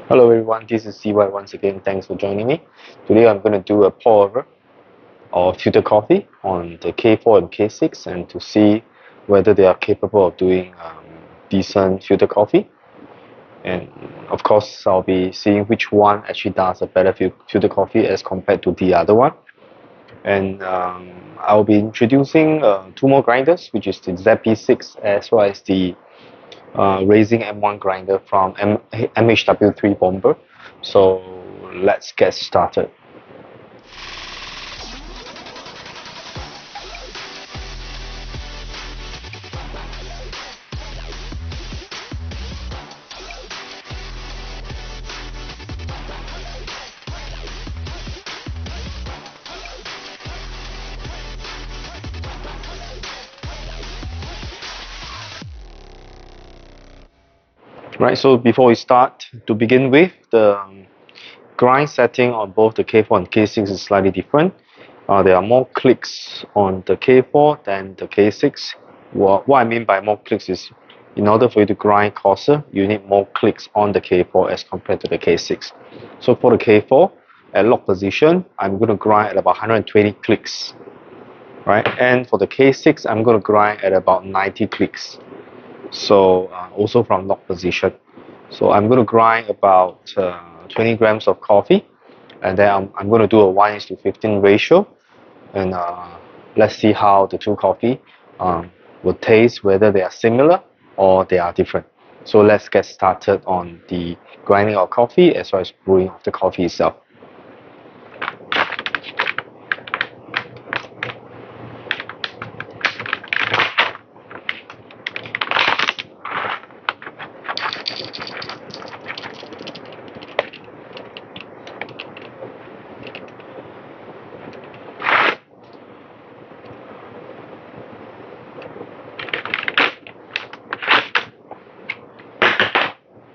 Hello everyone, this is CY once again. Thanks for joining me. Today I'm going to do a pour over or filter coffee on the K4 and K6 and to see whether they are capable of doing decent filter coffee. And of course, I'll be seeing which one actually does a better filter coffee as compared to the other one. And I'll be introducing two more grinders, which is the ZP6 as well as the raising M1 grinder from MHW3 Bomber. So let's get started. Right, so before we start, to begin with, the grind setting on both the K4 and K6 is slightly different. There are more clicks on the K4 than the K6. What I mean by more clicks is, in order for you to grind coarser, you need more clicks on the K4 as compared to the K6. So for the K4, at lock position, I'm going to grind at about 120 clicks, right? And for the K6, I'm going to grind at about 90 clicks. So also from lock position. So I'm going to grind about 20 grams of coffee, and then I'm going to do a 1:15 ratio, and let's see how the two coffee will taste, whether they are similar or they are different. So let's get started on the grinding of coffee as well as brewing of the coffee itself.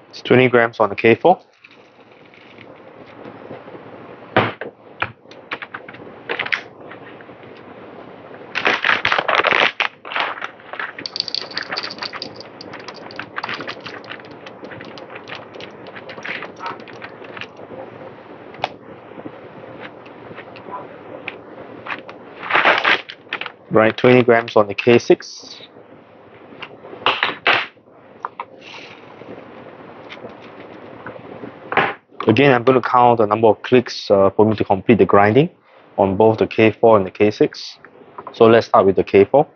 It's 20 grams on the K4. Right, 20 grams on the K6. Again, I'm going to count the number of clicks for me to complete the grinding on both the K4 and the K6. So let's start with the K4.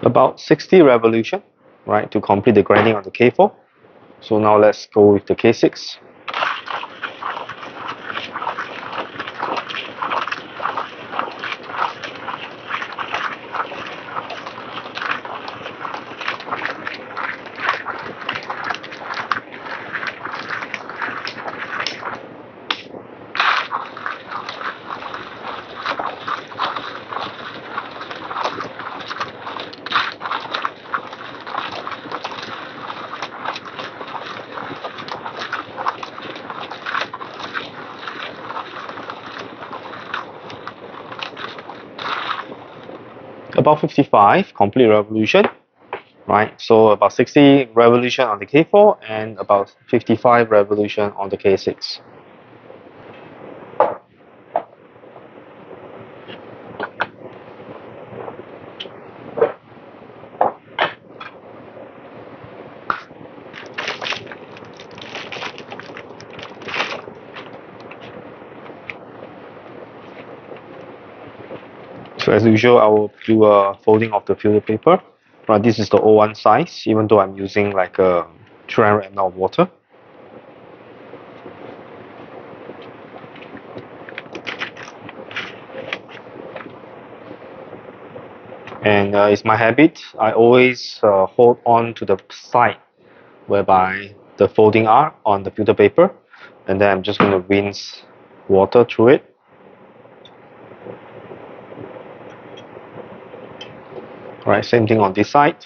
About 60 revolution, right, to complete the grinding on the K4. So now let's go with the K6. About 55 complete revolution, right? So about 60 revolution on the K4 and about 55 revolution on the K6. So as usual, I will do a folding of the filter paper. Right, this is the O1 size, even though I'm using like a 300 ml of water. And it's my habit. I always hold on to the side whereby the folding are on the filter paper, and then I'm just going to rinse water through it. Right, same thing on this side.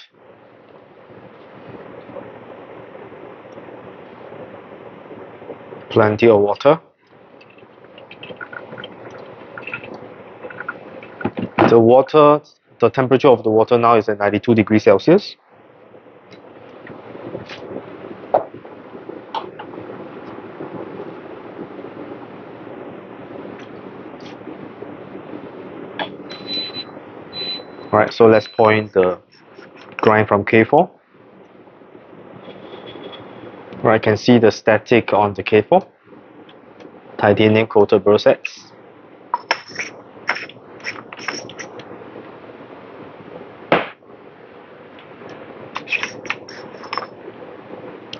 Plenty of water. The temperature of the water now is at 92 degrees Celsius. Right, so let's pour in the grind from K4. Right, I can see the static on the K4. Titanium coated burr sets.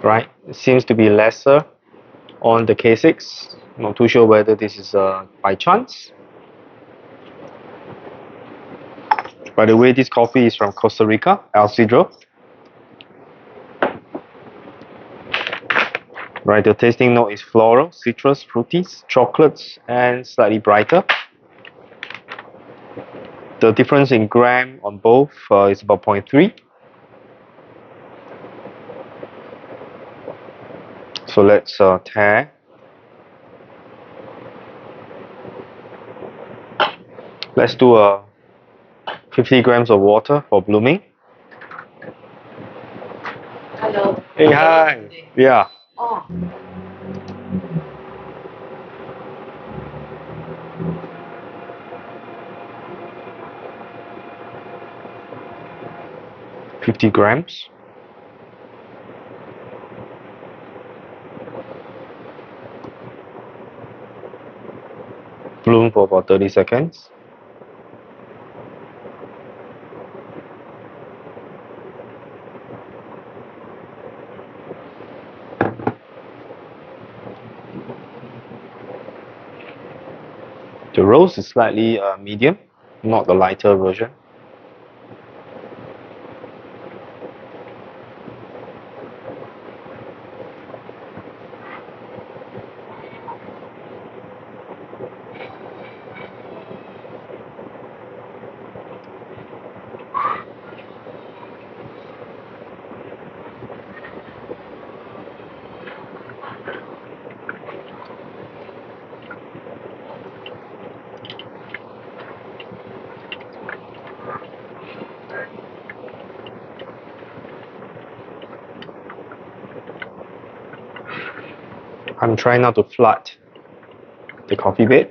Right, it seems to be lesser on the K6. Not too sure whether this is by chance. By the way, this coffee is from Costa Rica, El Cedro. Right, the tasting note is floral, citrus, fruities, chocolates, and slightly brighter. The difference in gram on both is about 0.3. So let's tare. Let's do 50 grams of water for blooming. Hello. Hey, hi. Yeah. Oh. 50 grams. Bloom for about 30 seconds. The roast is slightly medium, not the lighter version. I'm trying not to flood the coffee bed.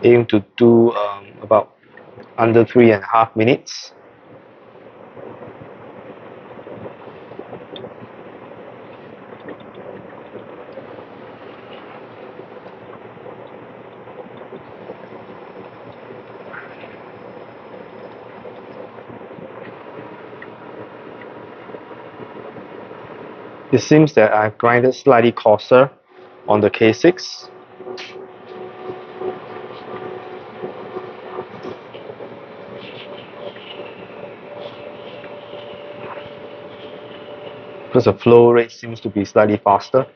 Aim to do about under 3.5 minutes. It seems that I've grinded slightly coarser on the K6. Because the flow rate seems to be slightly faster.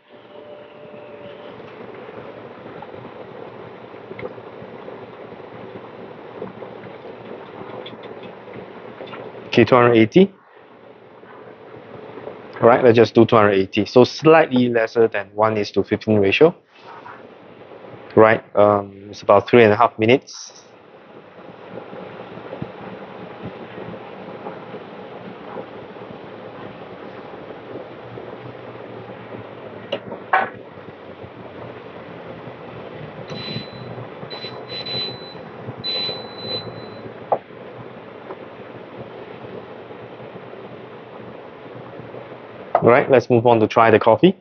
Okay, 280. Alright, let's just do 280. So slightly lesser than 1:15 ratio. Right, it's about 3.5 minutes. Alright, let's move on to try the coffee.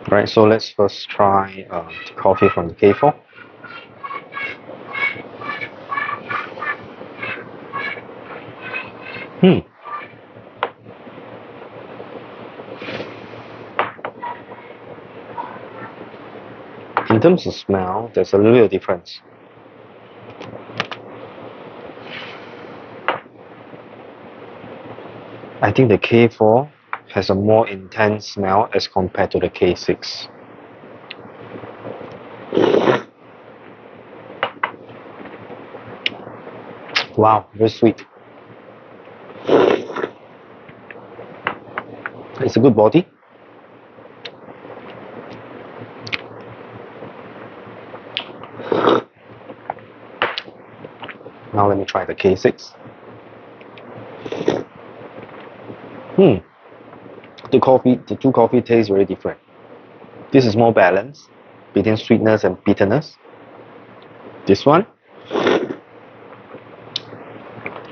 Right, so let's first try the coffee from the K4. Hmm. In terms of smell, there's a little bit of difference. I think the K4 has a more intense smell as compared to the K6. Wow, very sweet. It's a good body. Now let me try the K6. The two coffee taste very different. This is more balanced between sweetness and bitterness. This one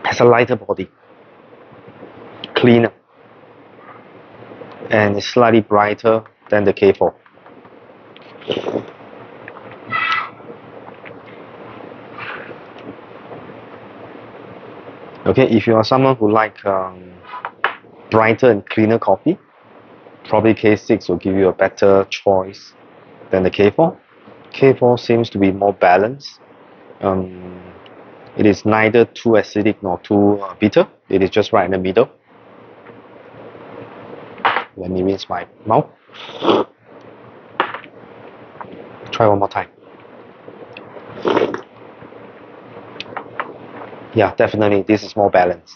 has a lighter body, cleaner, and is slightly brighter than the K4. Okay, if you are someone who like brighter and cleaner coffee, probably K6 will give you a better choice than the K4. K4 seems to be more balanced. It is neither too acidic nor too bitter. It is just right in the middle. Let me rinse my mouth. Try one more time. Yeah, definitely this is more balanced.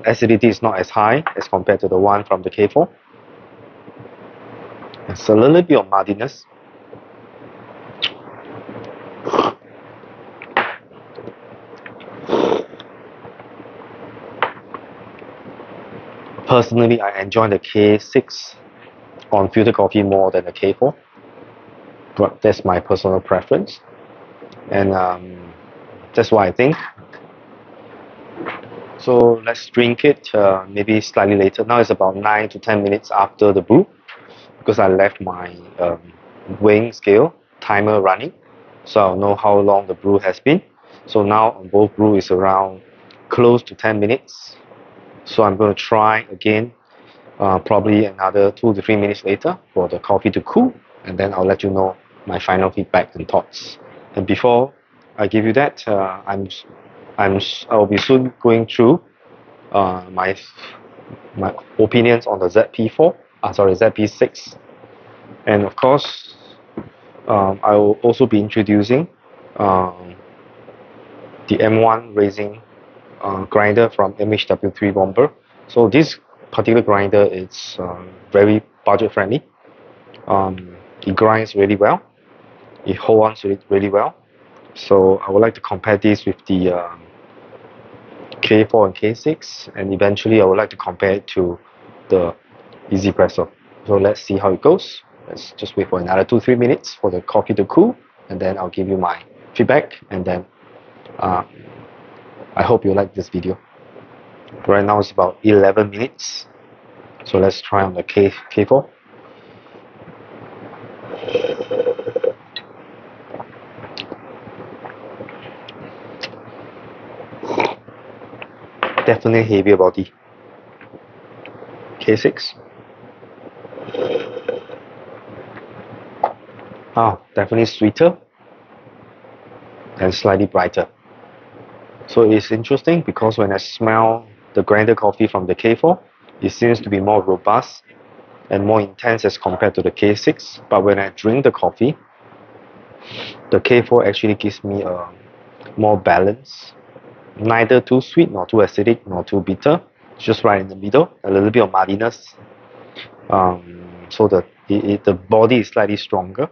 Acidity is not as high as compared to the one from the K4. It's a little bit of muddiness. Personally, I enjoy the K6 on filter coffee more than the K4, but that's my personal preference, and that's what I think. So let's drink it maybe slightly later. Now it's about 9 to 10 minutes after the brew because I left my weighing scale timer running, so I'll know how long the brew has been. So now on both brew is around close to 10 minutes. So I'm going to try again probably another 2 to 3 minutes later for the coffee to cool, and then I'll let you know my final feedback and thoughts. And before I give you that, I'll be soon going through my opinions on the ZP4, ZP6, and of course, I will also be introducing um, the M1 raising grinder from MHW3 Bomber. So this particular grinder is very budget friendly. It grinds really well. It holds on to it really well. So I would like to compare this with the K4 and K6, and eventually I would like to compare it to the Easy Presso. So let's see how it goes. Let's just wait for another 2-3 minutes for the coffee to cool, and then I'll give you my feedback, and then I hope you like this video. Right now it's about 11 minutes, so let's try on the K4. Definitely heavier body. K6. Definitely sweeter and slightly brighter. So it's interesting because when I smell the grinder coffee from the K4, it seems to be more robust and more intense as compared to the K6. But when I drink the coffee, the K4 actually gives me a more balance, neither too sweet nor too acidic nor too bitter, just right in the middle, a little bit of muddiness. So the body is slightly stronger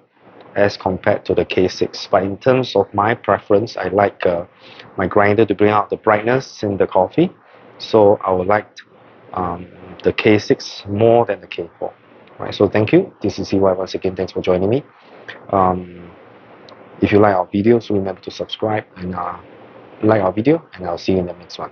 as compared to the K6. But in terms of my preference, I like my grinder to bring out the brightness in the coffee. So I would like the K6 more than the K4. Right. So thank you. This is CY once again. Thanks for joining me. If you like our videos, remember to subscribe and like our video, and I'll see you in the next one.